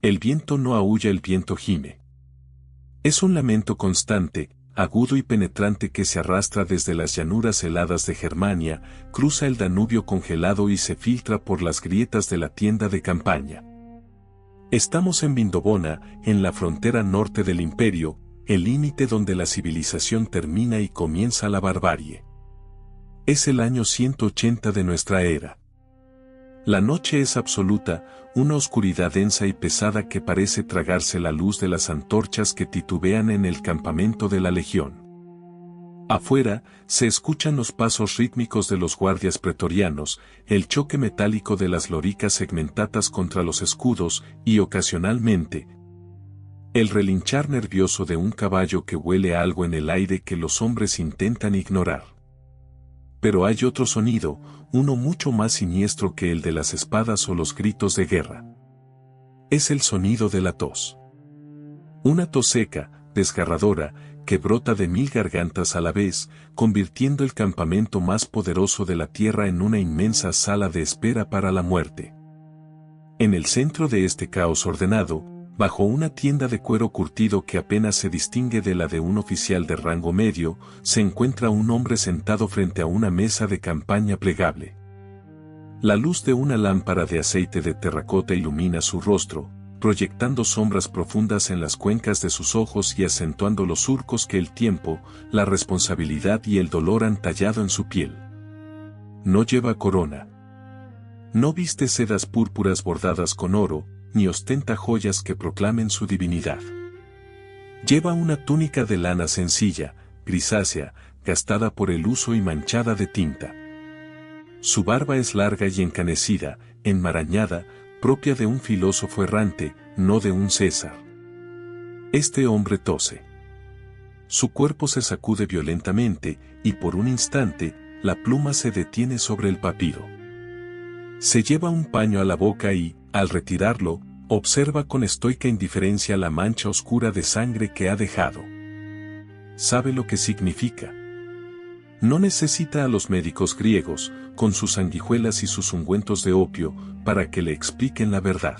El viento no aúlla, el viento gime. Es un lamento constante, agudo y penetrante que se arrastra desde las llanuras heladas de Germania, cruza el Danubio congelado y se filtra por las grietas de la tienda de campaña. Estamos en Vindobona, en la frontera norte del imperio, el límite donde la civilización termina y comienza la barbarie. Es el año 180 de nuestra era. La noche es absoluta, una oscuridad densa y pesada que parece tragarse la luz de las antorchas que titubean en el campamento de la legión. Afuera, se escuchan los pasos rítmicos de los guardias pretorianos, el choque metálico de las loricas segmentatas contra los escudos y, ocasionalmente, el relinchar nervioso de un caballo que huele a algo en el aire que los hombres intentan ignorar. Pero hay otro sonido, uno mucho más siniestro que el de las espadas o los gritos de guerra. Es el sonido de la tos. Una tos seca, desgarradora, que brota de 1000 gargantas a la vez, convirtiendo el campamento más poderoso de la tierra en una inmensa sala de espera para la muerte. En el centro de este caos ordenado, bajo una tienda de cuero curtido que apenas se distingue de la de un oficial de rango medio, se encuentra un hombre sentado frente a una mesa de campaña plegable. La luz de una lámpara de aceite de terracota ilumina su rostro, proyectando sombras profundas en las cuencas de sus ojos y acentuando los surcos que el tiempo, la responsabilidad y el dolor han tallado en su piel. No lleva corona. No viste sedas púrpuras bordadas con oro, ni ostenta joyas que proclamen su divinidad. Lleva una túnica de lana sencilla, grisácea, gastada por el uso y manchada de tinta. Su barba es larga y encanecida, enmarañada, propia de un filósofo errante, no de un César. Este hombre tose. Su cuerpo se sacude violentamente, y por un instante, la pluma se detiene sobre el papiro. Se lleva un paño a la boca y, al retirarlo, observa con estoica indiferencia la mancha oscura de sangre que ha dejado. Sabe lo que significa. No necesita a los médicos griegos, con sus sanguijuelas y sus ungüentos de opio, para que le expliquen la verdad.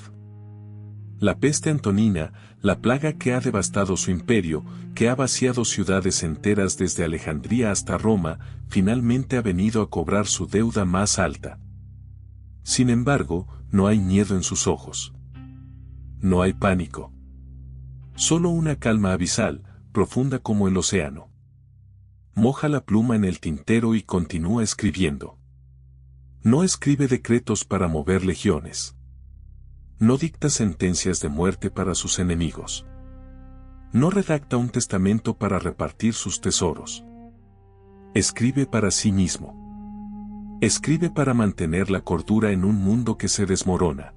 La peste antonina, la plaga que ha devastado su imperio, que ha vaciado ciudades enteras desde Alejandría hasta Roma, finalmente ha venido a cobrar su deuda más alta. Sin embargo, no hay miedo en sus ojos. No hay pánico. Solo una calma abisal, profunda como el océano. Moja la pluma en el tintero y continúa escribiendo. No escribe decretos para mover legiones. No dicta sentencias de muerte para sus enemigos. No redacta un testamento para repartir sus tesoros. Escribe para sí mismo. Escribe para mantener la cordura en un mundo que se desmorona.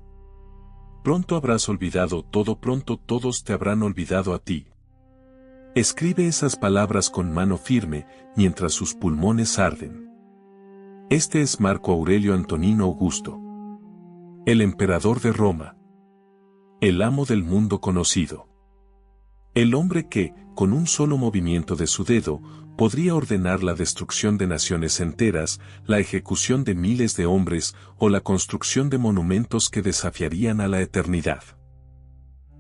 Pronto habrás olvidado todo, pronto todos te habrán olvidado a ti. Escribe esas palabras con mano firme, mientras sus pulmones arden. Este es Marco Aurelio Antonino Augusto. El emperador de Roma. El amo del mundo conocido. El hombre que, con un solo movimiento de su dedo, podría ordenar la destrucción de naciones enteras, la ejecución de miles de hombres o la construcción de monumentos que desafiarían a la eternidad.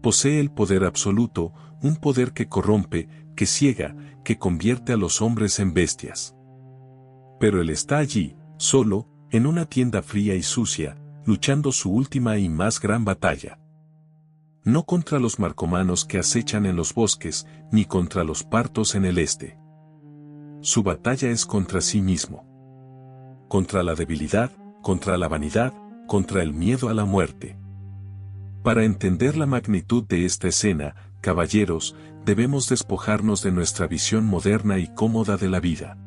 Posee el poder absoluto, un poder que corrompe, que ciega, que convierte a los hombres en bestias. Pero él está allí, solo, en una tienda fría y sucia, luchando su última y más gran batalla. No contra los marcomanos que acechan en los bosques, ni contra los partos en el este. Su batalla es contra sí mismo. Contra la debilidad, contra la vanidad, contra el miedo a la muerte. Para entender la magnitud de esta escena, caballeros, debemos despojarnos de nuestra visión moderna y cómoda de la vida.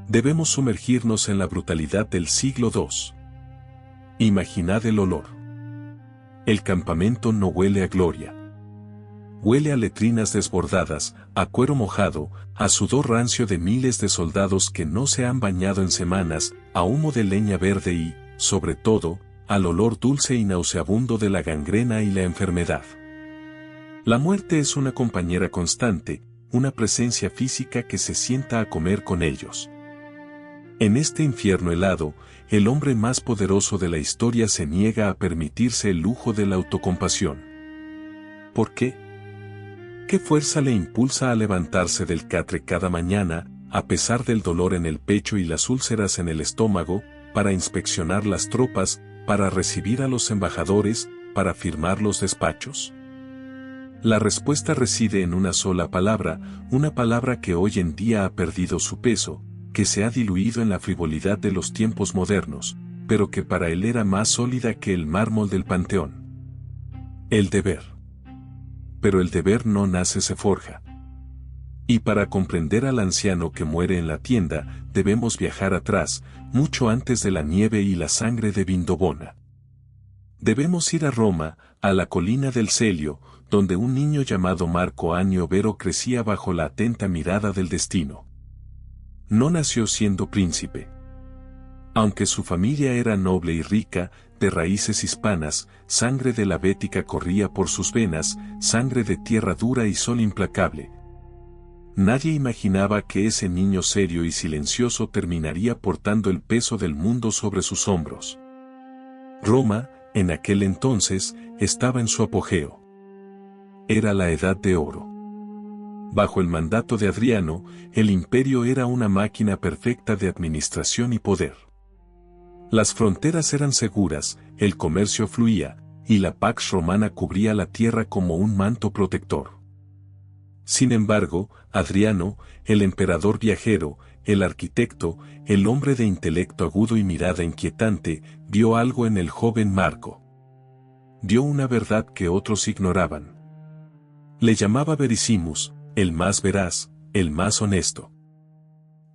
Debemos sumergirnos en la brutalidad del siglo II. Imaginad el olor. El campamento no huele a gloria. Huele a letrinas desbordadas, a cuero mojado, a sudor rancio de miles de soldados que no se han bañado en semanas, a humo de leña verde y, sobre todo, al olor dulce y nauseabundo de la gangrena y la enfermedad. La muerte es una compañera constante, una presencia física que se sienta a comer con ellos. En este infierno helado, el hombre más poderoso de la historia se niega a permitirse el lujo de la autocompasión. ¿Por qué? ¿Qué fuerza le impulsa a levantarse del catre cada mañana, a pesar del dolor en el pecho y las úlceras en el estómago, para inspeccionar las tropas, para recibir a los embajadores, para firmar los despachos? La respuesta reside en una sola palabra, una palabra que hoy en día ha perdido su peso, que se ha diluido en la frivolidad de los tiempos modernos, pero que para él era más sólida que el mármol del Panteón. El deber. Pero el deber no nace, se forja. Y para comprender al anciano que muere en la tienda, debemos viajar atrás, mucho antes de la nieve y la sangre de Vindobona. Debemos ir a Roma, a la colina del Celio, donde un niño llamado Marco Annio Vero crecía bajo la atenta mirada del destino. No nació siendo príncipe. Aunque su familia era noble y rica, de raíces hispanas, sangre de la Bética corría por sus venas, sangre de tierra dura y sol implacable. Nadie imaginaba que ese niño serio y silencioso terminaría portando el peso del mundo sobre sus hombros. Roma, en aquel entonces, estaba en su apogeo. Era la Edad de Oro. Bajo el mandato de Adriano, el imperio era una máquina perfecta de administración y poder. Las fronteras eran seguras, el comercio fluía, y la pax romana cubría la tierra como un manto protector. Sin embargo, Adriano, el emperador viajero, el arquitecto, el hombre de intelecto agudo y mirada inquietante, vio algo en el joven Marco. Vio una verdad que otros ignoraban. Le llamaba Vericimus, el más veraz, el más honesto.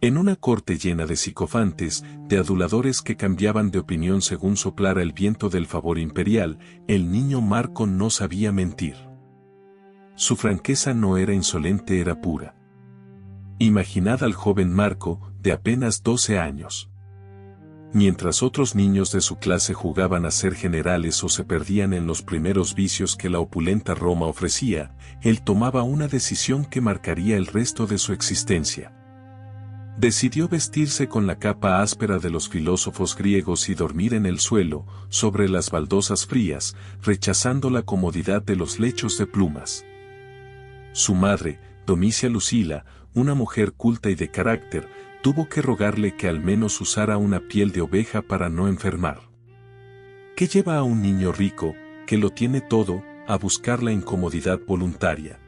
En una corte llena de sicofantes, de aduladores que cambiaban de opinión según soplara el viento del favor imperial, el niño Marco no sabía mentir. Su franqueza no era insolente, era pura. Imaginad al joven Marco, de apenas 12 años. Mientras otros niños de su clase jugaban a ser generales o se perdían en los primeros vicios que la opulenta Roma ofrecía, él tomaba una decisión que marcaría el resto de su existencia. Decidió vestirse con la capa áspera de los filósofos griegos y dormir en el suelo, sobre las baldosas frías, rechazando la comodidad de los lechos de plumas. Su madre, Domicia Lucila, una mujer culta y de carácter, tuvo que rogarle que al menos usara una piel de oveja para no enfermar. ¿Qué lleva a un niño rico, que lo tiene todo, a buscar la incomodidad voluntaria?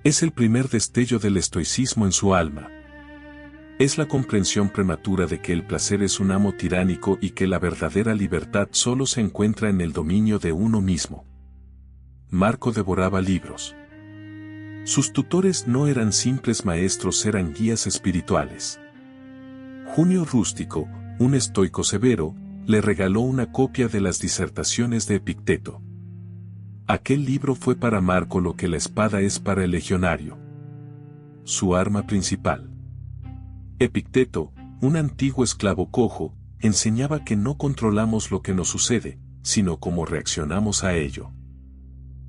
Es el primer destello del estoicismo en su alma. Es la comprensión prematura de que el placer es un amo tiránico y que la verdadera libertad solo se encuentra en el dominio de uno mismo. Marco devoraba libros. Sus tutores no eran simples maestros, eran guías espirituales. Junio Rústico, un estoico severo, le regaló una copia de las disertaciones de Epicteto. Aquel libro fue para Marco lo que la espada es para el legionario. Su arma principal. Epicteto, un antiguo esclavo cojo, enseñaba que no controlamos lo que nos sucede, sino cómo reaccionamos a ello.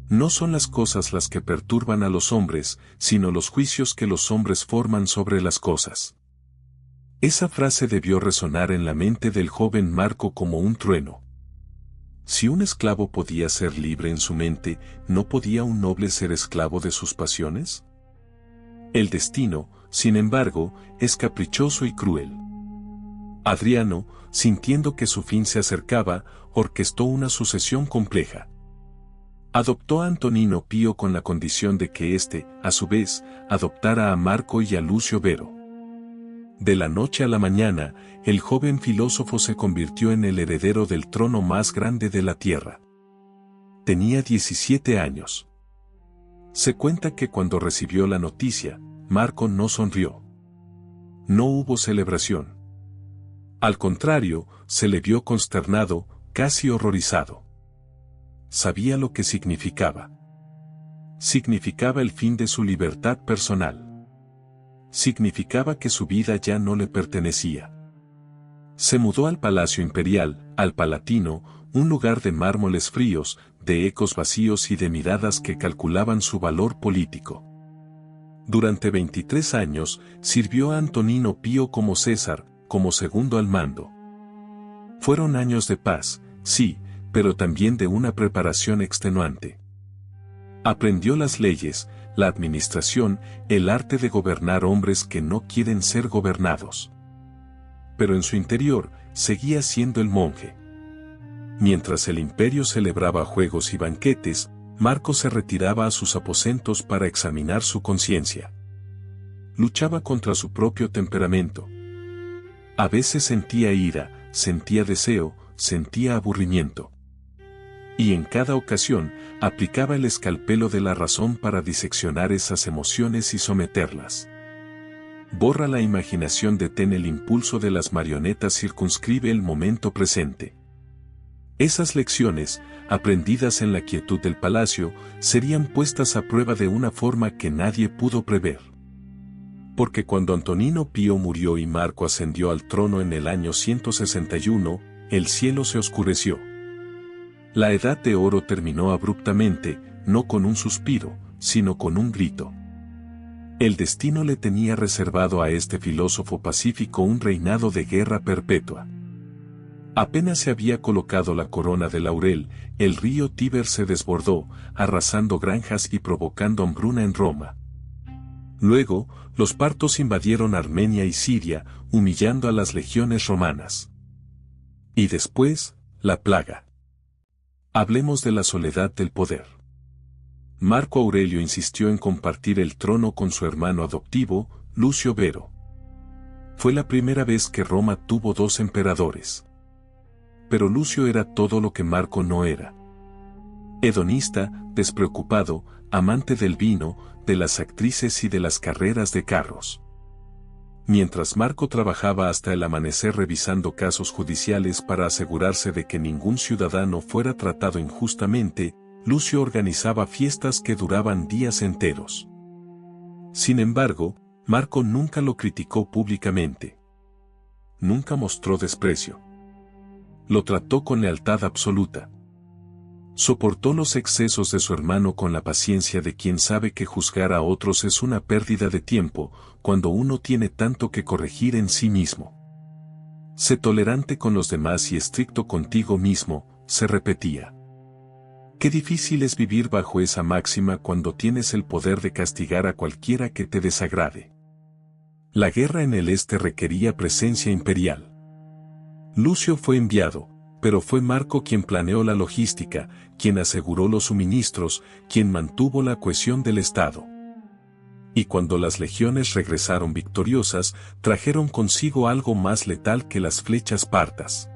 No son las cosas las que perturban a los hombres, sino los juicios que los hombres forman sobre las cosas. Esa frase debió resonar en la mente del joven Marco como un trueno. Si un esclavo podía ser libre en su mente, ¿no podía un noble ser esclavo de sus pasiones? El destino, sin embargo, es caprichoso y cruel. Adriano, sintiendo que su fin se acercaba, orquestó una sucesión compleja. Adoptó a Antonino Pío con la condición de que éste, a su vez, adoptara a Marco y a Lucio Vero. De la noche a la mañana, el joven filósofo se convirtió en el heredero del trono más grande de la tierra. Tenía 17 años. Se cuenta que cuando recibió la noticia, Marco no sonrió. No hubo celebración. Al contrario, se le vio consternado, casi horrorizado. Sabía lo que significaba. Significaba el fin de su libertad personal. Significaba que su vida ya no le pertenecía. Se mudó al Palacio Imperial, al Palatino, un lugar de mármoles fríos, de ecos vacíos y de miradas que calculaban su valor político. Durante 23 años, sirvió a Antonino Pío como César, como segundo al mando. Fueron años de paz, sí, pero también de una preparación extenuante. Aprendió las leyes, la administración, el arte de gobernar hombres que no quieren ser gobernados. Pero en su interior, seguía siendo el monje. Mientras el imperio celebraba juegos y banquetes, Marco se retiraba a sus aposentos para examinar su conciencia. Luchaba contra su propio temperamento. A veces sentía ira, sentía deseo, sentía aburrimiento. Y en cada ocasión, aplicaba el escalpelo de la razón para diseccionar esas emociones y someterlas. Borra la imaginación, detén el impulso de las marionetas, circunscribe el momento presente. Esas lecciones, aprendidas en la quietud del palacio, serían puestas a prueba de una forma que nadie pudo prever. Porque cuando Antonino Pío murió y Marco ascendió al trono en el año 161, el cielo se oscureció. La Edad de Oro terminó abruptamente, no con un suspiro, sino con un grito. El destino le tenía reservado a este filósofo pacífico un reinado de guerra perpetua. Apenas se había colocado la corona de laurel, el río Tíber se desbordó, arrasando granjas y provocando hambruna en Roma. Luego, los partos invadieron Armenia y Siria, humillando a las legiones romanas. Y después, la plaga. Hablemos de la soledad del poder. Marco Aurelio insistió en compartir el trono con su hermano adoptivo, Lucio Vero. Fue la primera vez que Roma tuvo dos emperadores. Pero Lucio era todo lo que Marco no era. Hedonista, despreocupado, amante del vino, de las actrices y de las carreras de carros. Mientras Marco trabajaba hasta el amanecer revisando casos judiciales para asegurarse de que ningún ciudadano fuera tratado injustamente, Lucio organizaba fiestas que duraban días enteros. Sin embargo, Marco nunca lo criticó públicamente. Nunca mostró desprecio. Lo trató con lealtad absoluta. Soportó los excesos de su hermano con la paciencia de quien sabe que juzgar a otros es una pérdida de tiempo, cuando uno tiene tanto que corregir en sí mismo. Sé tolerante con los demás y estricto contigo mismo, se repetía. Qué difícil es vivir bajo esa máxima cuando tienes el poder de castigar a cualquiera que te desagrade. La guerra en el este requería presencia imperial. Lucio fue enviado, pero fue Marco quien planeó la logística, quien aseguró los suministros, quien mantuvo la cohesión del Estado. Y cuando las legiones regresaron victoriosas, trajeron consigo algo más letal que las flechas partas.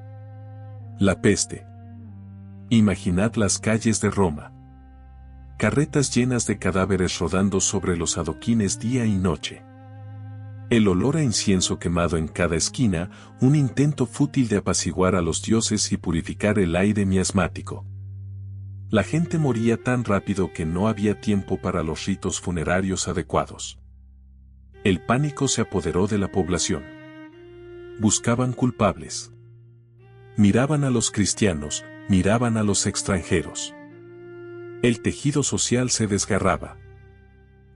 La peste. Imaginad las calles de Roma. Carretas llenas de cadáveres rodando sobre los adoquines día y noche. El olor a incienso quemado en cada esquina, un intento fútil de apaciguar a los dioses y purificar el aire miasmático. La gente moría tan rápido que no había tiempo para los ritos funerarios adecuados. El pánico se apoderó de la población. Buscaban culpables. Miraban a los cristianos, miraban a los extranjeros. El tejido social se desgarraba.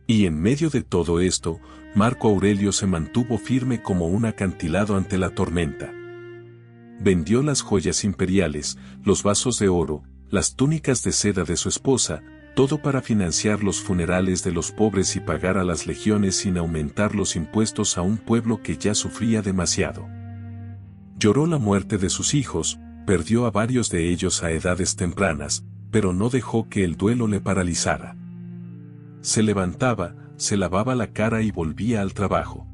Y en medio de todo esto, Marco Aurelio se mantuvo firme como un acantilado ante la tormenta. Vendió las joyas imperiales, los vasos de oro, las túnicas de seda de su esposa, todo para financiar los funerales de los pobres y pagar a las legiones sin aumentar los impuestos a un pueblo que ya sufría demasiado. Lloró la muerte de sus hijos, perdió a varios de ellos a edades tempranas, pero no dejó que el duelo le paralizara. Se levantaba, se lavaba la cara y volvía al trabajo.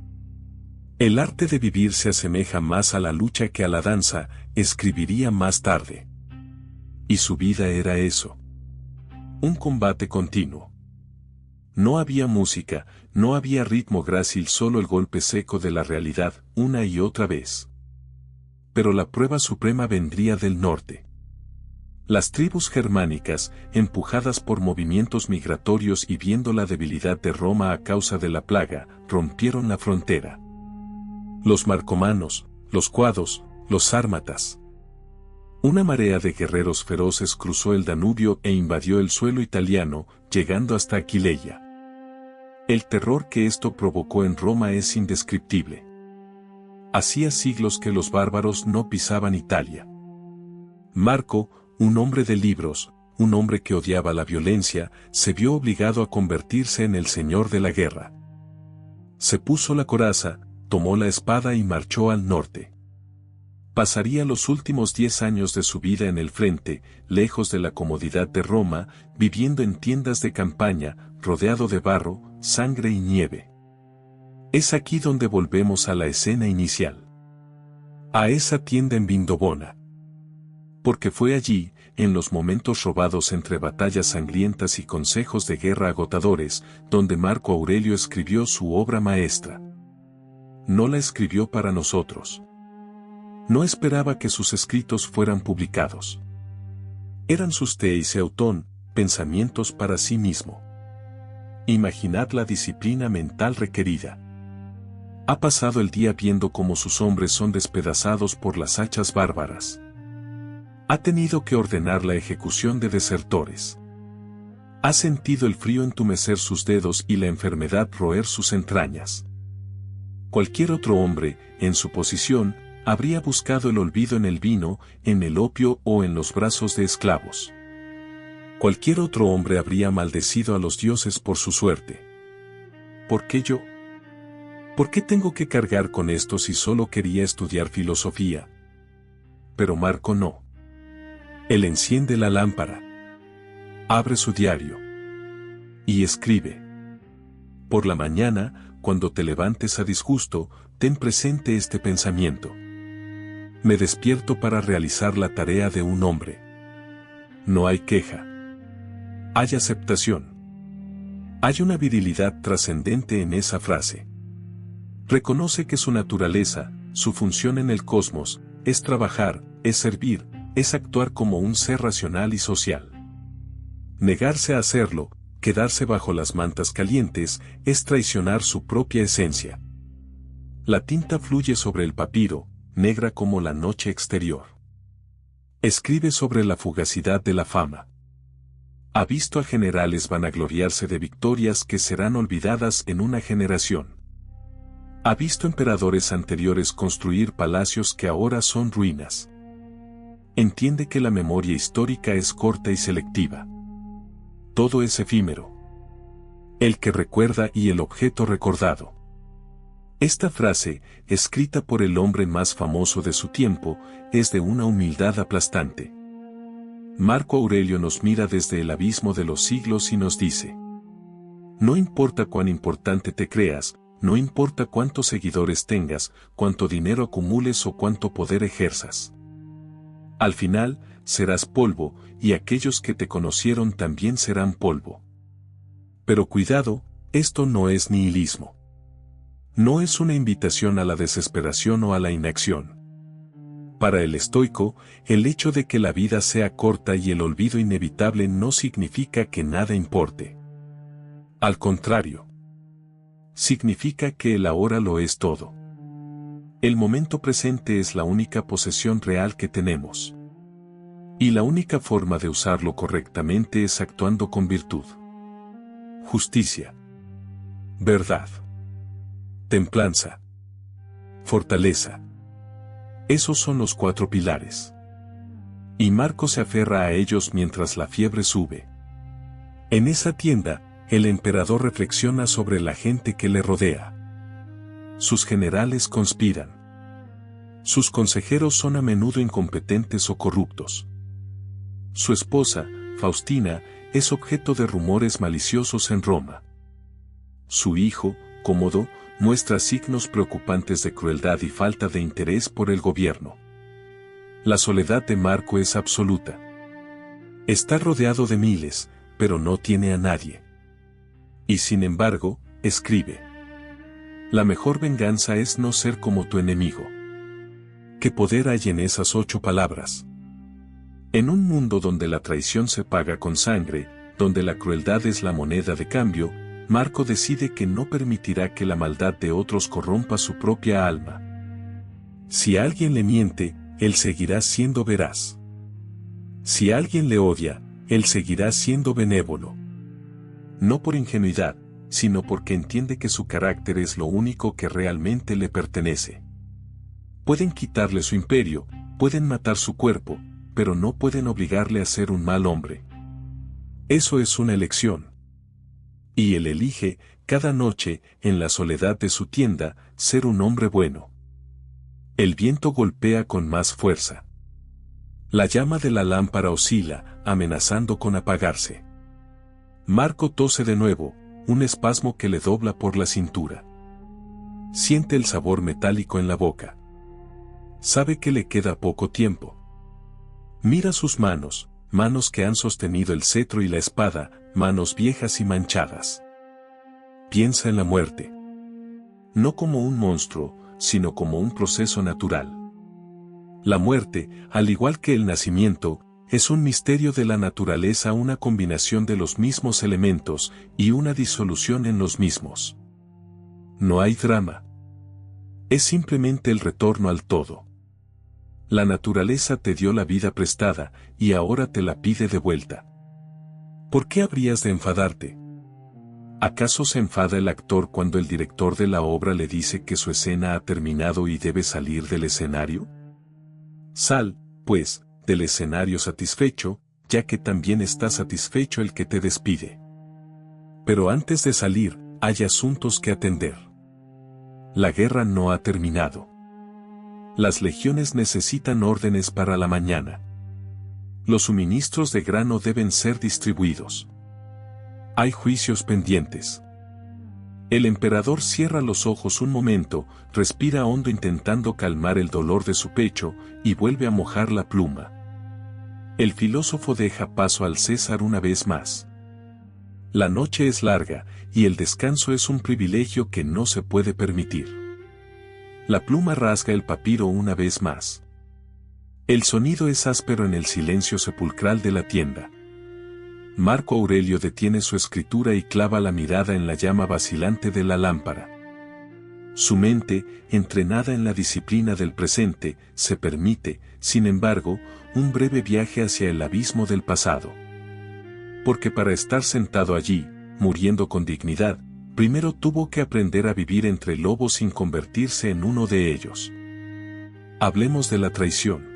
El arte de vivir se asemeja más a la lucha que a la danza, escribiría más tarde. Y su vida era eso. Un combate continuo. No había música, no había ritmo grácil, solo el golpe seco de la realidad, una y otra vez. Pero la prueba suprema vendría del norte. Las tribus germánicas, empujadas por movimientos migratorios y viendo la debilidad de Roma a causa de la plaga, rompieron la frontera. Los marcomanos, los cuados, los sármatas. Una marea de guerreros feroces cruzó el Danubio e invadió el suelo italiano, llegando hasta Aquileia. El terror que esto provocó en Roma es indescriptible. Hacía siglos que los bárbaros no pisaban Italia. Marco, un hombre de libros, un hombre que odiaba la violencia, se vio obligado a convertirse en el señor de la guerra. Se puso la coraza, tomó la espada y marchó al norte. Pasaría los últimos 10 años de su vida en el frente, lejos de la comodidad de Roma, viviendo en tiendas de campaña, rodeado de barro, sangre y nieve. Es aquí donde volvemos a la escena inicial. A esa tienda en Vindobona. Porque fue allí, en los momentos robados entre batallas sangrientas y consejos de guerra agotadores, donde Marco Aurelio escribió su obra maestra. No la escribió para nosotros. No esperaba que sus escritos fueran publicados. Eran sus Theis Eutón, pensamientos para sí mismo. Imaginad la disciplina mental requerida. Ha pasado el día viendo cómo sus hombres son despedazados por las hachas bárbaras. Ha tenido que ordenar la ejecución de desertores. Ha sentido el frío entumecer sus dedos y la enfermedad roer sus entrañas. Cualquier otro hombre, en su posición, habría buscado el olvido en el vino, en el opio o en los brazos de esclavos. Cualquier otro hombre habría maldecido a los dioses por su suerte. ¿Por qué yo? ¿Por qué tengo que cargar con esto si solo quería estudiar filosofía? Pero Marco no. Él enciende la lámpara. Abre su diario. Y escribe. Por la mañana, cuando te levantes a disgusto, ten presente este pensamiento. Me despierto para realizar la tarea de un hombre. No hay queja. Hay aceptación. Hay una virilidad trascendente en esa frase. Reconoce que su naturaleza, su función en el cosmos, es trabajar, es servir, es actuar como un ser racional y social. Negarse a hacerlo, quedarse bajo las mantas calientes, es traicionar su propia esencia. La tinta fluye sobre el papiro, negra como la noche exterior. Escribe sobre la fugacidad de la fama. Ha visto a generales vanagloriarse de victorias que serán olvidadas en una generación. Ha visto emperadores anteriores construir palacios que ahora son ruinas. Entiende que la memoria histórica es corta y selectiva. Todo es efímero. El que recuerda y el objeto recordado. Esta frase, escrita por el hombre más famoso de su tiempo, es de una humildad aplastante. Marco Aurelio nos mira desde el abismo de los siglos y nos dice: no importa cuán importante te creas, no importa cuántos seguidores tengas, cuánto dinero acumules o cuánto poder ejerzas. Al final, serás polvo, y aquellos que te conocieron también serán polvo. Pero cuidado, esto no es nihilismo. No es una invitación a la desesperación o a la inacción. Para el estoico, el hecho de que la vida sea corta y el olvido inevitable no significa que nada importe. Al contrario, significa que el ahora lo es todo. El momento presente es la única posesión real que tenemos. Y la única forma de usarlo correctamente es actuando con virtud, justicia, verdad, templanza, fortaleza. Esos son los 4 pilares. Y Marco se aferra a ellos mientras la fiebre sube. En esa tienda, el emperador reflexiona sobre la gente que le rodea. Sus generales conspiran. Sus consejeros son a menudo incompetentes o corruptos. Su esposa, Faustina, es objeto de rumores maliciosos en Roma. Su hijo, Cómodo, muestra signos preocupantes de crueldad y falta de interés por el gobierno. La soledad de Marco es absoluta. Está rodeado de miles, pero no tiene a nadie. Y sin embargo, escribe: la mejor venganza es no ser como tu enemigo. ¿Qué poder hay en esas 8 palabras? En un mundo donde la traición se paga con sangre, donde la crueldad es la moneda de cambio, Marco decide que no permitirá que la maldad de otros corrompa su propia alma. Si alguien le miente, él seguirá siendo veraz. Si alguien le odia, él seguirá siendo benévolo. No por ingenuidad, sino porque entiende que su carácter es lo único que realmente le pertenece. Pueden quitarle su imperio, pueden matar su cuerpo, pero no pueden obligarle a ser un mal hombre. Eso es una elección. Y él elige, cada noche, en la soledad de su tienda, ser un hombre bueno. El viento golpea con más fuerza. La llama de la lámpara oscila, amenazando con apagarse. Marco tose de nuevo, un espasmo que le dobla por la cintura. Siente el sabor metálico en la boca. Sabe que le queda poco tiempo. Mira sus manos, manos que han sostenido el cetro y la espada, manos viejas y manchadas. Piensa en la muerte. No como un monstruo, sino como un proceso natural. La muerte, al igual que el nacimiento, es un misterio de la naturaleza, una combinación de los mismos elementos y una disolución en los mismos. No hay drama. Es simplemente el retorno al todo. La naturaleza te dio la vida prestada y ahora te la pide de vuelta. ¿Por qué habrías de enfadarte? ¿Acaso se enfada el actor cuando el director de la obra le dice que su escena ha terminado y debe salir del escenario? Sal, pues, del escenario satisfecho, ya que también está satisfecho el que te despide. Pero antes de salir, hay asuntos que atender. La guerra no ha terminado. Las legiones necesitan órdenes para la mañana. Los suministros de grano deben ser distribuidos. Hay juicios pendientes. El emperador cierra los ojos un momento, respira hondo intentando calmar el dolor de su pecho, y vuelve a mojar la pluma. El filósofo deja paso al César una vez más. La noche es larga, y el descanso es un privilegio que no se puede permitir. La pluma rasga el papiro una vez más. El sonido es áspero en el silencio sepulcral de la tienda. Marco Aurelio detiene su escritura y clava la mirada en la llama vacilante de la lámpara. Su mente, entrenada en la disciplina del presente, se permite, sin embargo, un breve viaje hacia el abismo del pasado. Porque para estar sentado allí, muriendo con dignidad, primero tuvo que aprender a vivir entre lobos sin convertirse en uno de ellos. Hablemos de la traición.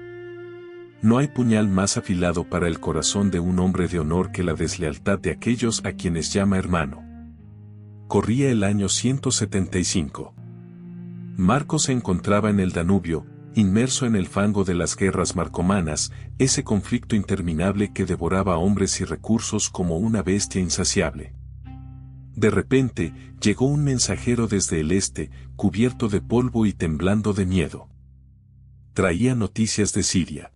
No hay puñal más afilado para el corazón de un hombre de honor que la deslealtad de aquellos a quienes llama hermano. Corría el año 175. Marco se encontraba en el Danubio, inmerso en el fango de las guerras marcomanas, ese conflicto interminable que devoraba hombres y recursos como una bestia insaciable. De repente, llegó un mensajero desde el este, cubierto de polvo y temblando de miedo. Traía noticias de Siria.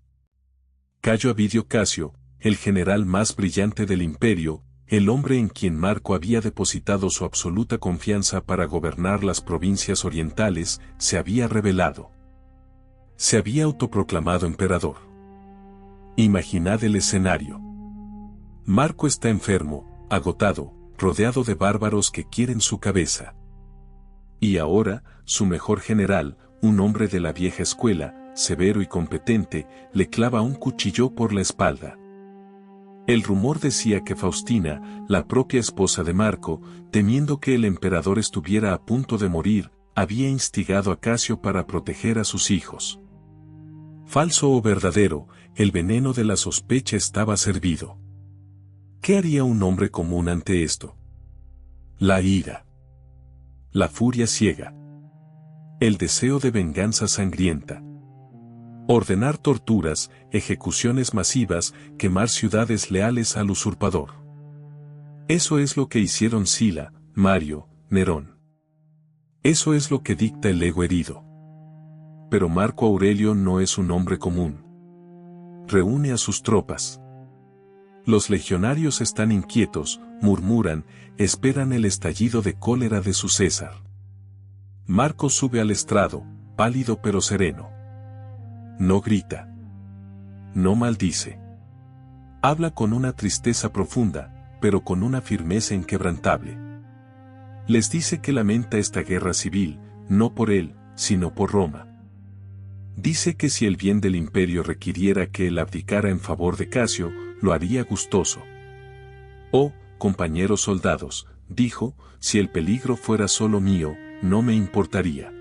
Cayo Avidio Casio, el general más brillante del imperio, el hombre en quien Marco había depositado su absoluta confianza para gobernar las provincias orientales, se había rebelado. Se había autoproclamado emperador. Imaginad el escenario. Marco está enfermo, agotado, rodeado de bárbaros que quieren su cabeza. Y ahora, su mejor general, un hombre de la vieja escuela, severo y competente, le clava un cuchillo por la espalda. El rumor decía que Faustina, la propia esposa de Marco, temiendo que el emperador estuviera a punto de morir, había instigado a Casio para proteger a sus hijos. Falso o verdadero, el veneno de la sospecha estaba servido. ¿Qué haría un hombre común ante esto? La ira. La furia ciega. El deseo de venganza sangrienta. Ordenar torturas, ejecuciones masivas, quemar ciudades leales al usurpador. Eso es lo que hicieron Sila, Mario, Nerón. Eso es lo que dicta el ego herido. Pero Marco Aurelio no es un hombre común. Reúne a sus tropas. Los legionarios están inquietos, murmuran, esperan el estallido de cólera de su César. Marco sube al estrado, pálido pero sereno. No grita. No maldice. Habla con una tristeza profunda, pero con una firmeza inquebrantable. Les dice que lamenta esta guerra civil, no por él, sino por Roma. Dice que si el bien del imperio requiriera que él abdicara en favor de Casio, lo haría gustoso. Oh, compañeros soldados, dijo, si el peligro fuera solo mío, no me importaría.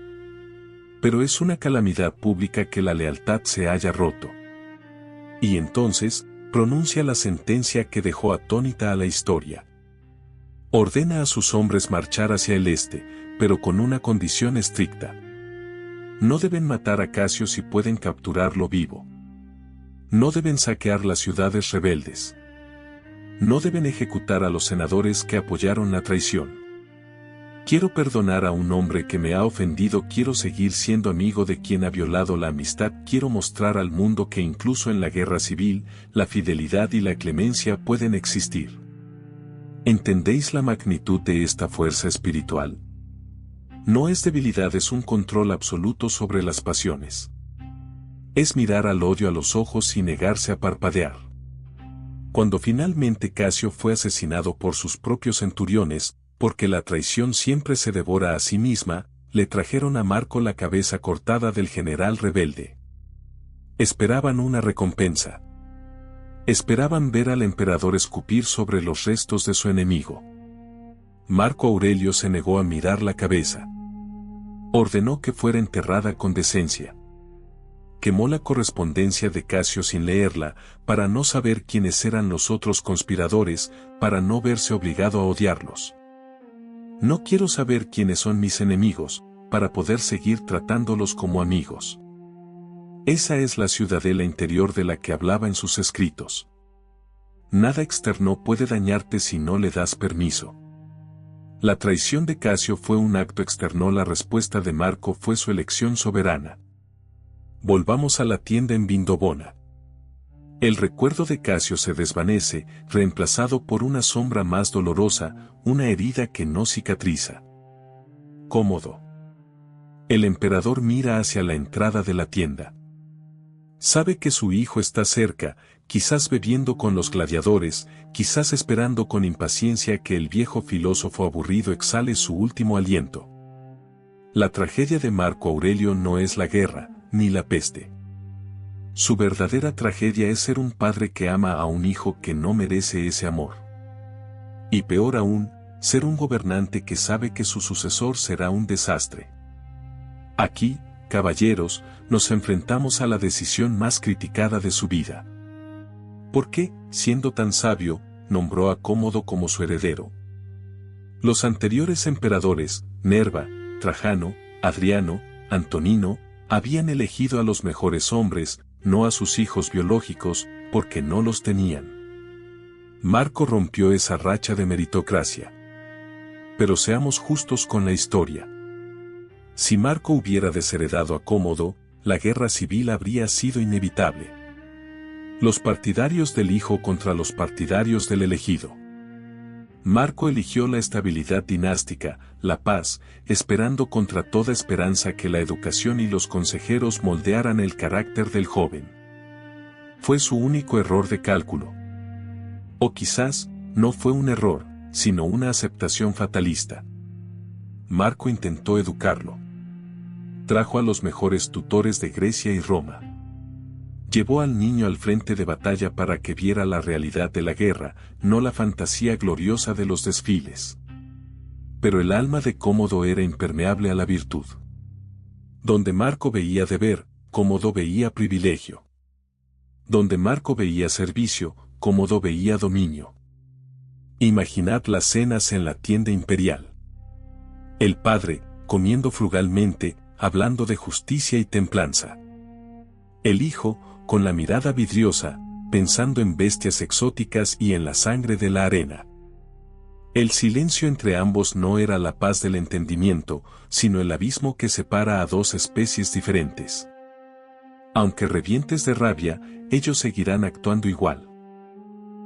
Pero es una calamidad pública que la lealtad se haya roto. Y entonces, pronuncia la sentencia que dejó atónita a la historia. Ordena a sus hombres marchar hacia el este, pero con una condición estricta. No deben matar a Casio si pueden capturarlo vivo. No deben saquear las ciudades rebeldes. No deben ejecutar a los senadores que apoyaron la traición. Quiero perdonar a un hombre que me ha ofendido, quiero seguir siendo amigo de quien ha violado la amistad, quiero mostrar al mundo que incluso en la guerra civil, la fidelidad y la clemencia pueden existir. ¿Entendéis la magnitud de esta fuerza espiritual? No es debilidad, es un control absoluto sobre las pasiones. Es mirar al odio a los ojos y negarse a parpadear. Cuando finalmente Casio fue asesinado por sus propios centuriones, porque la traición siempre se devora a sí misma, le trajeron a Marco la cabeza cortada del general rebelde. Esperaban una recompensa. Esperaban ver al emperador escupir sobre los restos de su enemigo. Marco Aurelio se negó a mirar la cabeza. Ordenó que fuera enterrada con decencia. Quemó la correspondencia de Casio sin leerla, para no saber quiénes eran los otros conspiradores, para no verse obligado a odiarlos. No quiero saber quiénes son mis enemigos, para poder seguir tratándolos como amigos. Esa es la ciudadela interior de la que hablaba en sus escritos. Nada externo puede dañarte si no le das permiso. La traición de Casio fue un acto externo, la respuesta de Marco fue su elección soberana. Volvamos a la tienda en Vindobona. El recuerdo de Casio se desvanece, reemplazado por una sombra más dolorosa, una herida que no cicatriza. Cómodo. El emperador mira hacia la entrada de la tienda. Sabe que su hijo está cerca, quizás bebiendo con los gladiadores, quizás esperando con impaciencia que el viejo filósofo aburrido exhale su último aliento. La tragedia de Marco Aurelio no es la guerra, ni la peste. Su verdadera tragedia es ser un padre que ama a un hijo que no merece ese amor. Y peor aún, ser un gobernante que sabe que su sucesor será un desastre. Aquí, caballeros, nos enfrentamos a la decisión más criticada de su vida. ¿Por qué, siendo tan sabio, nombró a Cómodo como su heredero? Los anteriores emperadores, Nerva, Trajano, Adriano, Antonino, habían elegido a los mejores hombres, no a sus hijos biológicos, porque no los tenían. Marco rompió esa racha de meritocracia. Pero seamos justos con la historia. Si Marco hubiera desheredado a Cómodo, la guerra civil habría sido inevitable. Los partidarios del hijo contra los partidarios del elegido. Marco eligió la estabilidad dinástica, la paz, esperando contra toda esperanza que la educación y los consejeros moldearan el carácter del joven. Fue su único error de cálculo. O quizás, no fue un error, sino una aceptación fatalista. Marco intentó educarlo. Trajo a los mejores tutores de Grecia y Roma. Llevó al niño al frente de batalla para que viera la realidad de la guerra, no la fantasía gloriosa de los desfiles. Pero el alma de Cómodo era impermeable a la virtud. Donde Marco veía deber, Cómodo veía privilegio. Donde Marco veía servicio, Cómodo veía dominio. Imaginad las cenas en la tienda imperial. El padre, comiendo frugalmente, hablando de justicia y templanza. El hijo, con la mirada vidriosa, pensando en bestias exóticas y en la sangre de la arena. El silencio entre ambos no era la paz del entendimiento, sino el abismo que separa a dos especies diferentes. Aunque revientes de rabia, ellos seguirán actuando igual.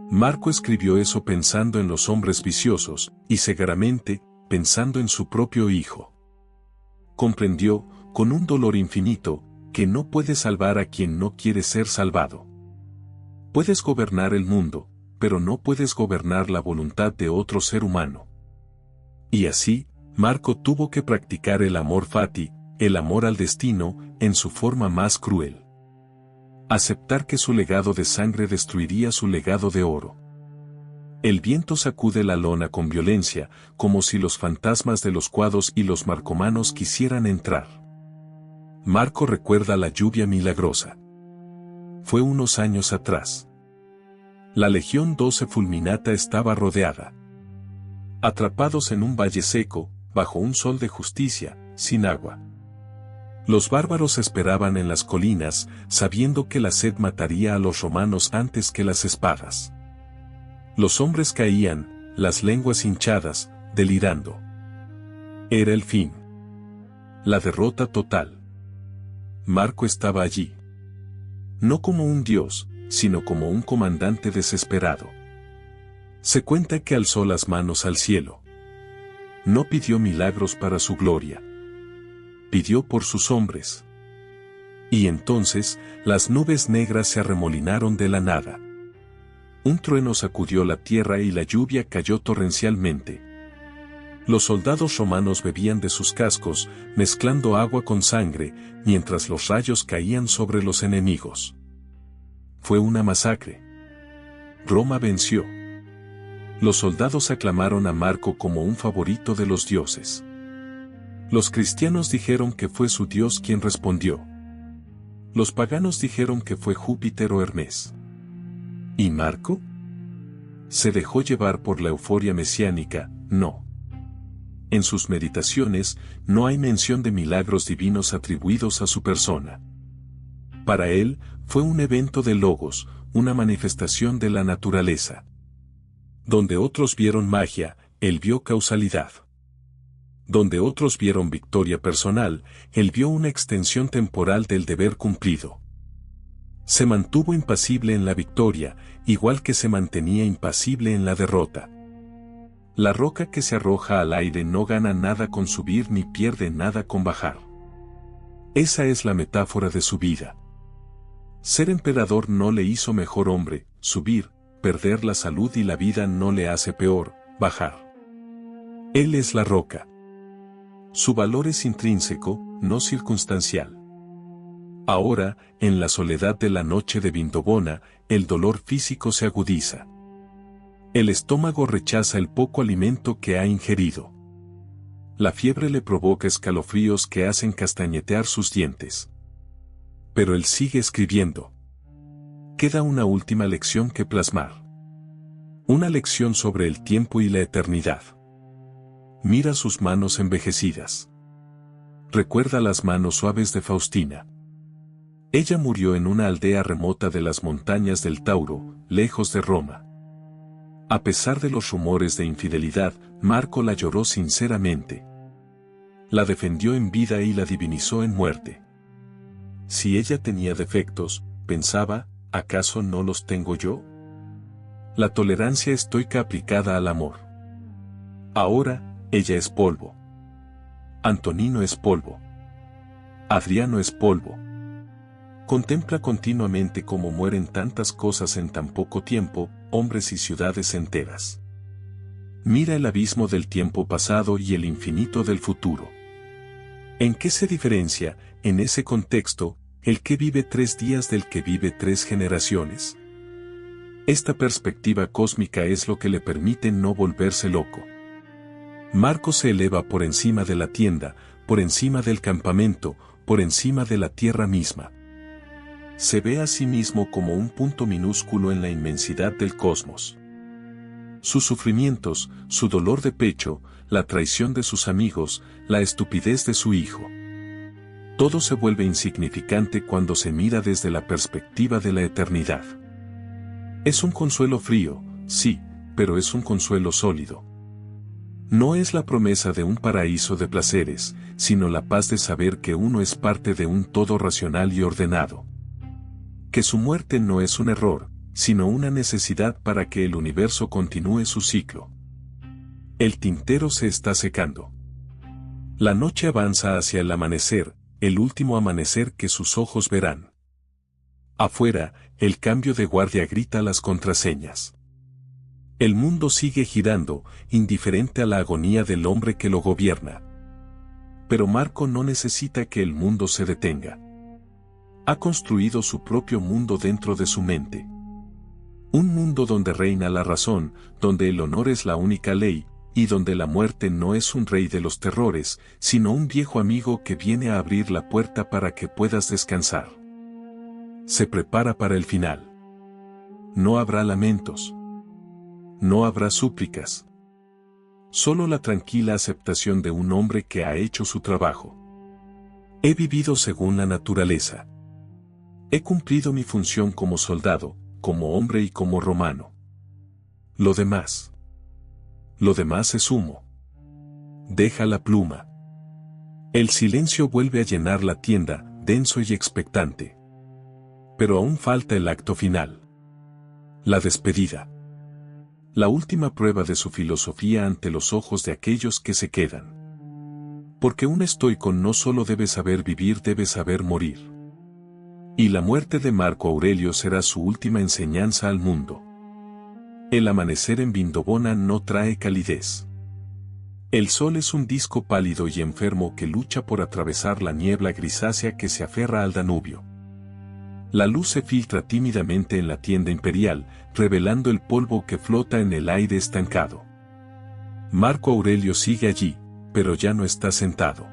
Marco escribió eso pensando en los hombres viciosos, y cegaramente, pensando en su propio hijo. Comprendió, con un dolor infinito, que no puedes salvar a quien no quiere ser salvado. Puedes gobernar el mundo, pero no puedes gobernar la voluntad de otro ser humano. Y así, Marco tuvo que practicar el amor fati, el amor al destino, en su forma más cruel. Aceptar que su legado de sangre destruiría su legado de oro. El viento sacude la lona con violencia, como si los fantasmas de los cuados y los marcomanos quisieran entrar. Marco recuerda la lluvia milagrosa. Fue unos años atrás. La Legión 12 Fulminata estaba rodeada. Atrapados en un valle seco, bajo un sol de justicia, sin agua. Los bárbaros esperaban en las colinas, sabiendo que la sed mataría a los romanos antes que las espadas. Los hombres caían, las lenguas hinchadas, delirando. Era el fin. La derrota total. Marco estaba allí. No como un dios, sino como un comandante desesperado. Se cuenta que alzó las manos al cielo. No pidió milagros para su gloria. Pidió por sus hombres. Y entonces, las nubes negras se arremolinaron de la nada. Un trueno sacudió la tierra y la lluvia cayó torrencialmente. Los soldados romanos bebían de sus cascos, mezclando agua con sangre, mientras los rayos caían sobre los enemigos. Fue una masacre. Roma venció. Los soldados aclamaron a Marco como un favorito de los dioses. Los cristianos dijeron que fue su dios quien respondió. Los paganos dijeron que fue Júpiter o Hermes. ¿Y Marco? ¿Se dejó llevar por la euforia mesiánica? No. En sus meditaciones, no hay mención de milagros divinos atribuidos a su persona. Para él, fue un evento de logos, una manifestación de la naturaleza. Donde otros vieron magia, él vio causalidad. Donde otros vieron victoria personal, él vio una extensión temporal del deber cumplido. Se mantuvo impasible en la victoria, igual que se mantenía impasible en la derrota. La roca que se arroja al aire no gana nada con subir ni pierde nada con bajar. Esa es la metáfora de su vida. Ser emperador no le hizo mejor hombre, subir, perder la salud y la vida no le hace peor, bajar. Él es la roca. Su valor es intrínseco, no circunstancial. Ahora, en la soledad de la noche de Vindobona, el dolor físico se agudiza. El estómago rechaza el poco alimento que ha ingerido. La fiebre le provoca escalofríos que hacen castañetear sus dientes. Pero él sigue escribiendo. Queda una última lección que plasmar. Una lección sobre el tiempo y la eternidad. Mira sus manos envejecidas. Recuerda las manos suaves de Faustina. Ella murió en una aldea remota de las montañas del Tauro, lejos de Roma. A pesar de los rumores de infidelidad, Marco la lloró sinceramente. La defendió en vida y la divinizó en muerte. Si ella tenía defectos, pensaba, ¿acaso no los tengo yo? La tolerancia estoica aplicada al amor. Ahora, ella es polvo. Antonino es polvo. Adriano es polvo. Contempla continuamente cómo mueren tantas cosas en tan poco tiempo, hombres y ciudades enteras. Mira el abismo del tiempo pasado y el infinito del futuro. ¿En qué se diferencia, en ese contexto, el que vive 3 días del que vive 3 generaciones? Esta perspectiva cósmica es lo que le permite no volverse loco. Marco se eleva por encima de la tienda, por encima del campamento, por encima de la tierra misma. Se ve a sí mismo como un punto minúsculo en la inmensidad del cosmos. Sus sufrimientos, su dolor de pecho, la traición de sus amigos, la estupidez de su hijo. Todo se vuelve insignificante cuando se mira desde la perspectiva de la eternidad. Es un consuelo frío, sí, pero es un consuelo sólido. No es la promesa de un paraíso de placeres, sino la paz de saber que uno es parte de un todo racional y ordenado. Que su muerte no es un error, sino una necesidad para que el universo continúe su ciclo. El tintero se está secando. La noche avanza hacia el amanecer, el último amanecer que sus ojos verán. Afuera, el cambio de guardia grita las contraseñas. El mundo sigue girando, indiferente a la agonía del hombre que lo gobierna. Pero Marco no necesita que el mundo se detenga. Ha construido su propio mundo dentro de su mente. Un mundo donde reina la razón, donde el honor es la única ley, y donde la muerte no es un rey de los terrores, sino un viejo amigo que viene a abrir la puerta para que puedas descansar. Se prepara para el final. No habrá lamentos. No habrá súplicas. Solo la tranquila aceptación de un hombre que ha hecho su trabajo. He vivido según la naturaleza. He cumplido mi función como soldado, como hombre y como romano. Lo demás es humo. Deja la pluma. El silencio vuelve a llenar la tienda, denso y expectante. Pero aún falta el acto final. La despedida. La última prueba de su filosofía ante los ojos de aquellos que se quedan. Porque un estoico no solo debe saber vivir, debe saber morir. Y la muerte de Marco Aurelio será su última enseñanza al mundo. El amanecer en Vindobona no trae calidez. El sol es un disco pálido y enfermo que lucha por atravesar la niebla grisácea que se aferra al Danubio. La luz se filtra tímidamente en la tienda imperial, revelando el polvo que flota en el aire estancado. Marco Aurelio sigue allí, pero ya no está sentado.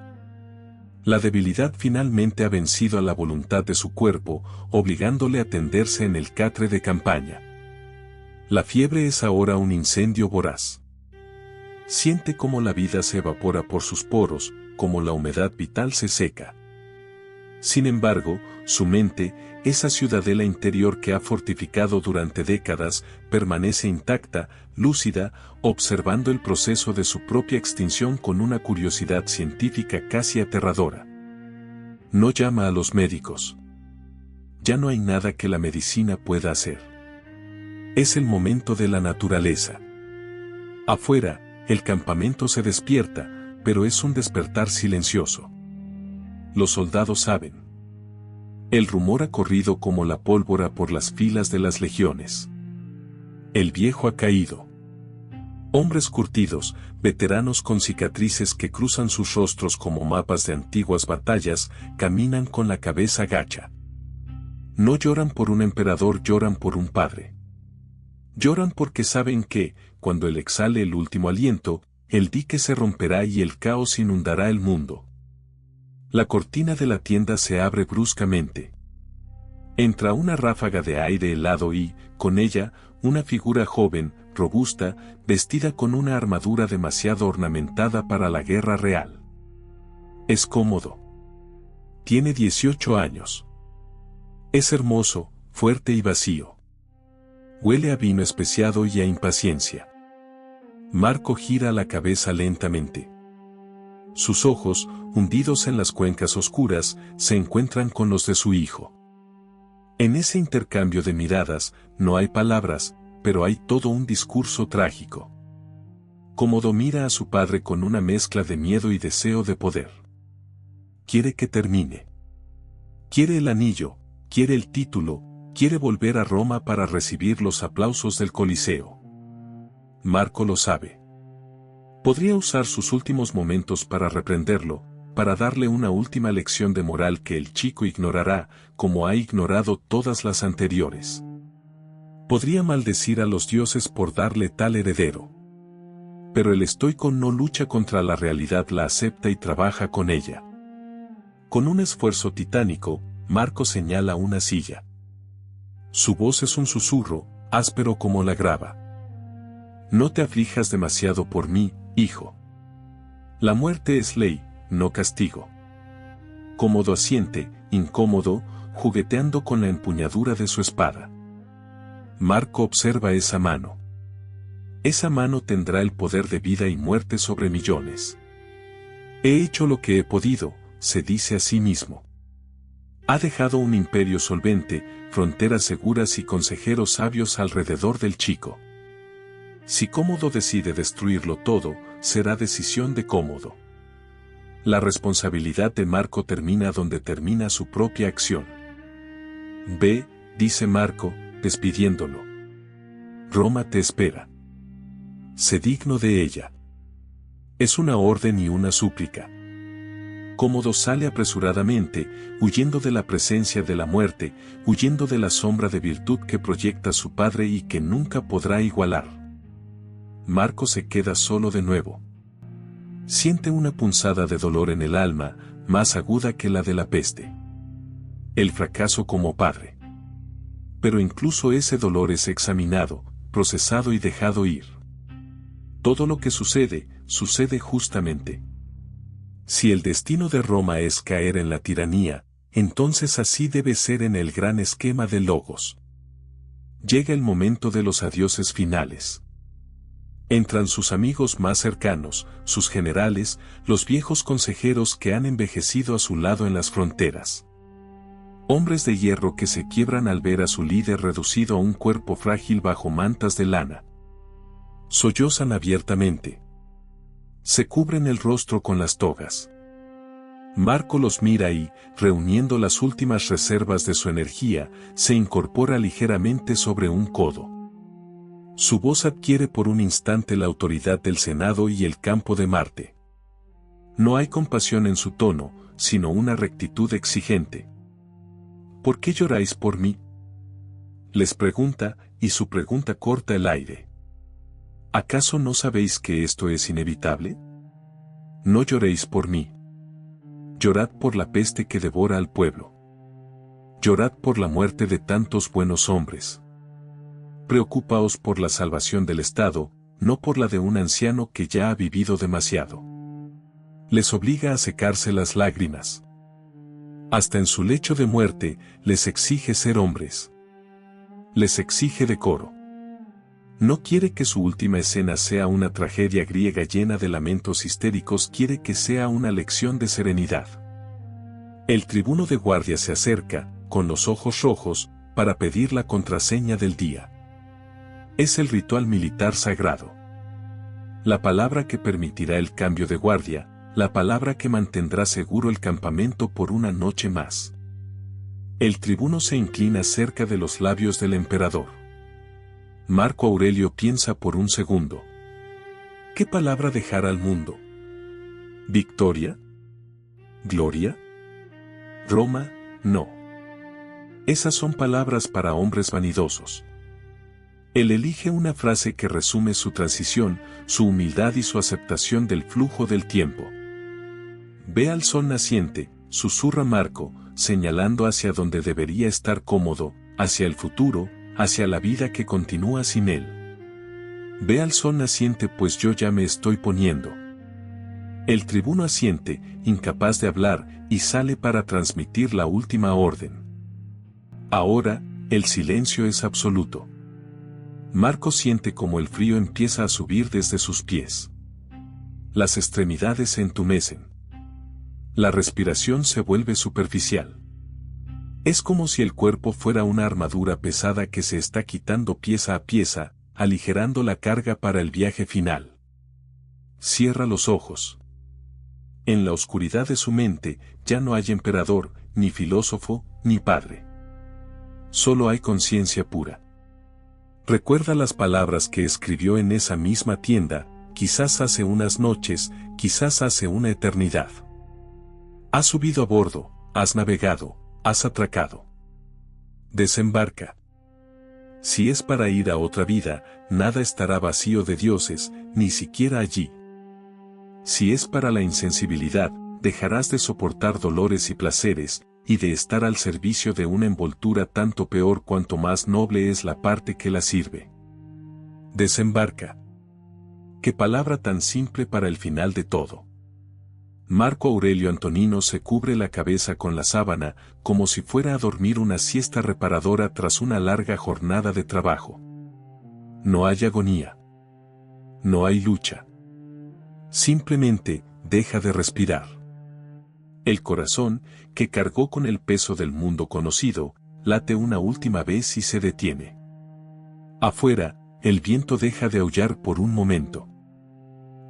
La debilidad finalmente ha vencido a la voluntad de su cuerpo, obligándole a tenderse en el catre de campaña. La fiebre es ahora un incendio voraz. Siente cómo la vida se evapora por sus poros, como la humedad vital se seca. Sin embargo, su mente, esa ciudadela interior que ha fortificado durante décadas, permanece intacta, lúcida, observando el proceso de su propia extinción con una curiosidad científica casi aterradora. No llama a los médicos. Ya no hay nada que la medicina pueda hacer. Es el momento de la naturaleza. Afuera, el campamento se despierta, pero es un despertar silencioso. Los soldados saben. El rumor ha corrido como la pólvora por las filas de las legiones. El viejo ha caído. Hombres curtidos, veteranos con cicatrices que cruzan sus rostros como mapas de antiguas batallas, caminan con la cabeza gacha. No lloran por un emperador, lloran por un padre. Lloran porque saben que, cuando él exhale el último aliento, el dique se romperá y el caos inundará el mundo. La cortina de la tienda se abre bruscamente. Entra una ráfaga de aire helado y, con ella, una figura joven, robusta, vestida con una armadura demasiado ornamentada para la guerra real. Es cómodo. Tiene 18 años. Es hermoso, fuerte y vacío. Huele a vino especiado y a impaciencia. Marco gira la cabeza lentamente. Sus ojos, hundidos en las cuencas oscuras, se encuentran con los de su hijo. En ese intercambio de miradas, no hay palabras, pero hay todo un discurso trágico. Cómodo mira a su padre con una mezcla de miedo y deseo de poder. Quiere que termine. Quiere el anillo, quiere el título, quiere volver a Roma para recibir los aplausos del Coliseo. Marco lo sabe. Podría usar sus últimos momentos para reprenderlo, para darle una última lección de moral que el chico ignorará, como ha ignorado todas las anteriores. Podría maldecir a los dioses por darle tal heredero. Pero el estoico no lucha contra la realidad, la acepta y trabaja con ella. Con un esfuerzo titánico, Marco señala una silla. Su voz es un susurro, áspero como la grava. No te aflijas demasiado por mí, hijo. La muerte es ley, no castigo. Cómodo asiente, incómodo, jugueteando con la empuñadura de su espada. Marco observa esa mano. Esa mano tendrá el poder de vida y muerte sobre millones. He hecho lo que he podido, se dice a sí mismo. Ha dejado un imperio solvente, fronteras seguras y consejeros sabios alrededor del chico. Si Cómodo decide destruirlo todo, será decisión de Cómodo. La responsabilidad de Marco termina donde termina su propia acción. Ve, dice Marco, despidiéndolo. Roma te espera. Sé digno de ella. Es una orden y una súplica. Cómodo sale apresuradamente, huyendo de la presencia de la muerte, huyendo de la sombra de virtud que proyecta su padre y que nunca podrá igualar. Marco se queda solo de nuevo. Siente una punzada de dolor en el alma, más aguda que la de la peste. El fracaso como padre. pero incluso ese dolor es examinado, procesado y dejado ir. Todo lo que sucede, sucede justamente. Si el destino de Roma es caer en la tiranía, entonces así debe ser en el gran esquema de Logos. Llega el momento de los adioses finales. Entran sus amigos más cercanos, sus generales, los viejos consejeros que han envejecido a su lado en las fronteras. Hombres de hierro que se quiebran al ver a su líder reducido a un cuerpo frágil bajo mantas de lana. Sollozan abiertamente. Se cubren el rostro con las togas. Marco los mira y, reuniendo las últimas reservas de su energía, se incorpora ligeramente sobre un codo. Su voz adquiere por un instante la autoridad del Senado y el campo de Marte. No hay compasión en su tono, sino una rectitud exigente. ¿Por qué lloráis por mí?, les pregunta, y su pregunta corta el aire. ¿Acaso no sabéis que esto es inevitable? No lloréis por mí. Llorad por la peste que devora al pueblo. Llorad por la muerte de tantos buenos hombres. Preocupaos por la salvación del Estado, no por la de un anciano que ya ha vivido demasiado. Les obliga a secarse las lágrimas. Hasta en su lecho de muerte, les exige ser hombres. Les exige decoro. No quiere que su última escena sea una tragedia griega llena de lamentos histéricos, quiere que sea una lección de serenidad. El tribuno de guardia se acerca, con los ojos rojos, para pedir la contraseña del día. Es el ritual militar sagrado. La palabra que permitirá el cambio de guardia, la palabra que mantendrá seguro el campamento por una noche más. El tribuno se inclina cerca de los labios del emperador. Marco Aurelio piensa por un segundo. ¿Qué palabra dejará al mundo? ¿Victoria? ¿Gloria? ¿Roma? No. Esas son palabras para hombres vanidosos. Él elige una frase que resume su transición, su humildad y su aceptación del flujo del tiempo. Ve al sol naciente, susurra Marco, señalando hacia donde debería estar cómodo, hacia el futuro, hacia la vida que continúa sin él. Ve al sol naciente, pues yo ya me estoy poniendo. El tribuno asiente, incapaz de hablar, y sale para transmitir la última orden. Ahora, el silencio es absoluto. Marco siente como el frío empieza a subir desde sus pies. Las extremidades se entumecen. La respiración se vuelve superficial. Es como si el cuerpo fuera una armadura pesada que se está quitando pieza a pieza, aligerando la carga para el viaje final. Cierra los ojos. En la oscuridad de su mente, ya no hay emperador, ni filósofo, ni padre. Solo hay conciencia pura. Recuerda las palabras que escribió en esa misma tienda, quizás hace unas noches, quizás hace una eternidad. Has subido a bordo, has navegado, has atracado. Desembarca. Si es para ir a otra vida, nada estará vacío de dioses, ni siquiera allí. Si es para la insensibilidad, dejarás de soportar dolores y placeres, y de estar al servicio de una envoltura tanto peor cuanto más noble es la parte que la sirve. Desembarca. Qué palabra tan simple para el final de todo. Marco Aurelio Antonino se cubre la cabeza con la sábana, como si fuera a dormir una siesta reparadora tras una larga jornada de trabajo. No hay agonía. No hay lucha. Simplemente, deja de respirar. El corazón, que cargó con el peso del mundo conocido, late una última vez y se detiene. Afuera, el viento deja de aullar por un momento.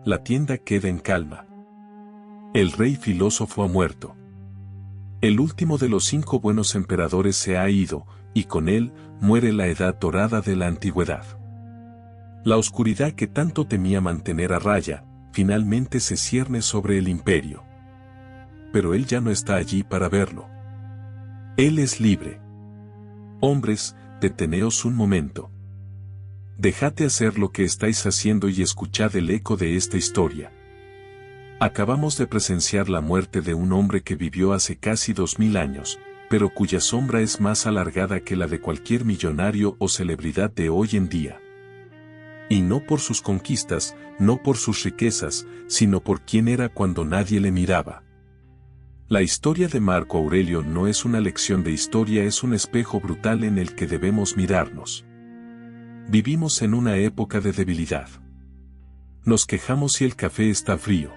La tienda queda en calma. El rey filósofo ha muerto. El último de los 5 buenos emperadores se ha ido, y con él, muere la edad dorada de la antigüedad. La oscuridad que tanto temía mantener a raya, finalmente se cierne sobre el imperio. Pero él ya no está allí para verlo. Él es libre. Hombres, deteneos un momento. Dejad hacer lo que estáis haciendo y escuchad el eco de esta historia. Acabamos de presenciar la muerte de un hombre que vivió hace casi 2000 años, pero cuya sombra es más alargada que la de cualquier millonario o celebridad de hoy en día. Y no por sus conquistas, no por sus riquezas, sino por quién era cuando nadie le miraba. La historia de Marco Aurelio no es una lección de historia, es un espejo brutal en el que debemos mirarnos. Vivimos en una época de debilidad. Nos quejamos si el café está frío.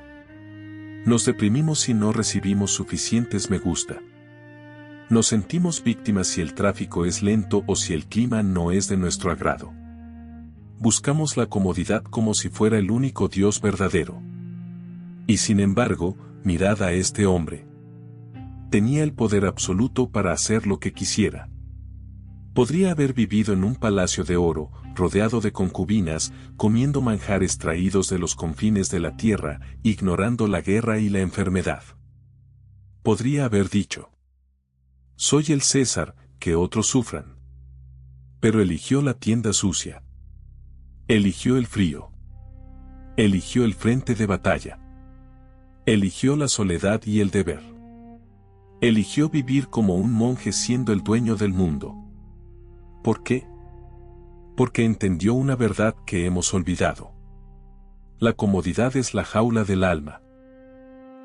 Nos deprimimos si no recibimos suficientes me gusta. Nos sentimos víctimas si el tráfico es lento o si el clima no es de nuestro agrado. Buscamos la comodidad como si fuera el único Dios verdadero. Y sin embargo, mirad a este hombre. Tenía el poder absoluto para hacer lo que quisiera. Podría haber vivido en un palacio de oro, rodeado de concubinas, comiendo manjares traídos de los confines de la tierra, ignorando la guerra y la enfermedad. Podría haber dicho: soy el César, que otros sufran. Pero eligió la tienda sucia. Eligió el frío. Eligió el frente de batalla. Eligió la soledad y el deber. Eligió vivir como un monje siendo el dueño del mundo. ¿Por qué? Porque entendió una verdad que hemos olvidado. La comodidad es la jaula del alma.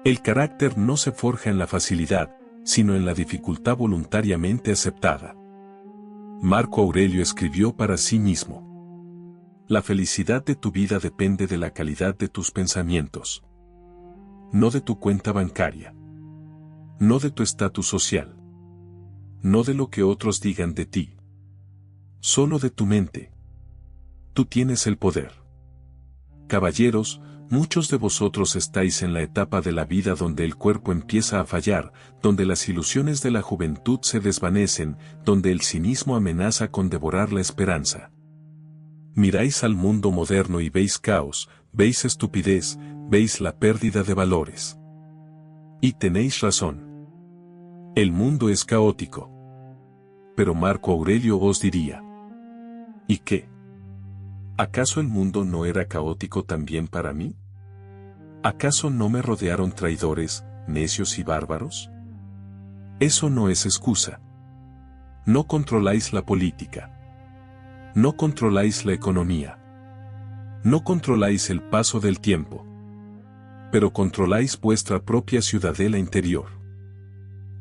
El carácter no se forja en la facilidad, sino en la dificultad voluntariamente aceptada. Marco Aurelio escribió para sí mismo: la felicidad de tu vida depende de la calidad de tus pensamientos. No de tu cuenta bancaria. No de tu estatus social. No de lo que otros digan de ti. Solo de tu mente. Tú tienes el poder. Caballeros, muchos de vosotros estáis en la etapa de la vida donde el cuerpo empieza a fallar, donde las ilusiones de la juventud se desvanecen, donde el cinismo amenaza con devorar la esperanza. Miráis al mundo moderno y veis caos, veis estupidez, veis la pérdida de valores. Y tenéis razón. El mundo es caótico. Pero Marco Aurelio os diría: ¿y qué? ¿Acaso el mundo no era caótico también para mí? ¿Acaso no me rodearon traidores, necios y bárbaros? Eso no es excusa. No controláis la política. No controláis la economía. No controláis el paso del tiempo. Pero controláis vuestra propia ciudadela interior.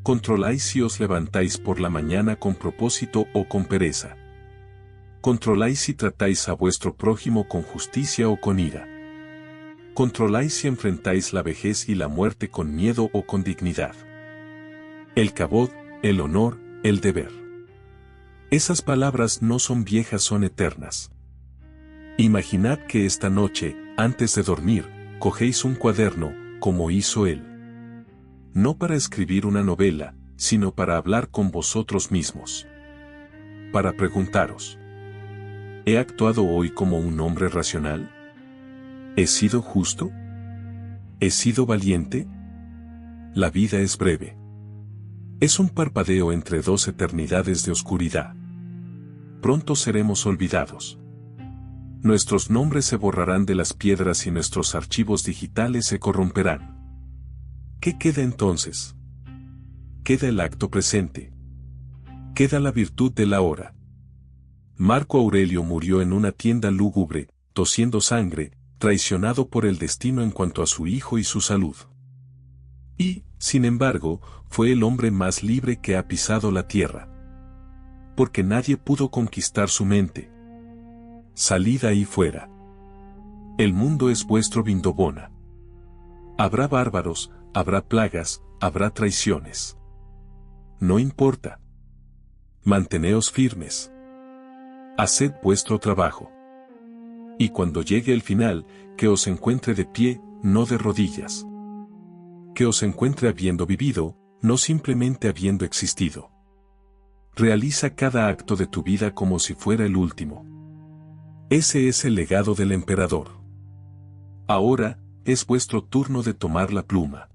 Controláis si os levantáis por la mañana con propósito o con pereza. Controláis si tratáis a vuestro prójimo con justicia o con ira. Controláis si enfrentáis la vejez y la muerte con miedo o con dignidad. El cabod, el honor, el deber. Esas palabras no son viejas, son eternas. Imaginad que esta noche, antes de dormir, cogéis un cuaderno, como hizo él. No para escribir una novela, sino para hablar con vosotros mismos. Para preguntaros: ¿he actuado hoy como un hombre racional? ¿He sido justo? ¿He sido valiente? La vida es breve. Es un parpadeo entre dos eternidades de oscuridad. Pronto seremos olvidados. Nuestros nombres se borrarán de las piedras y nuestros archivos digitales se corromperán. ¿Qué queda entonces? Queda el acto presente. Queda la virtud de la hora. Marco Aurelio murió en una tienda lúgubre, tosiendo sangre, traicionado por el destino en cuanto a su hijo y su salud. Y, sin embargo, fue el hombre más libre que ha pisado la tierra. Porque nadie pudo conquistar su mente. Salid ahí fuera. El mundo es vuestro Vindobona. Habrá bárbaros, habrá plagas, habrá traiciones. No importa. Manteneos firmes. Haced vuestro trabajo. Y cuando llegue el final, que os encuentre de pie, no de rodillas. Que os encuentre habiendo vivido, no simplemente habiendo existido. Realiza cada acto de tu vida como si fuera el último. Ese es el legado del emperador. Ahora, es vuestro turno de tomar la pluma.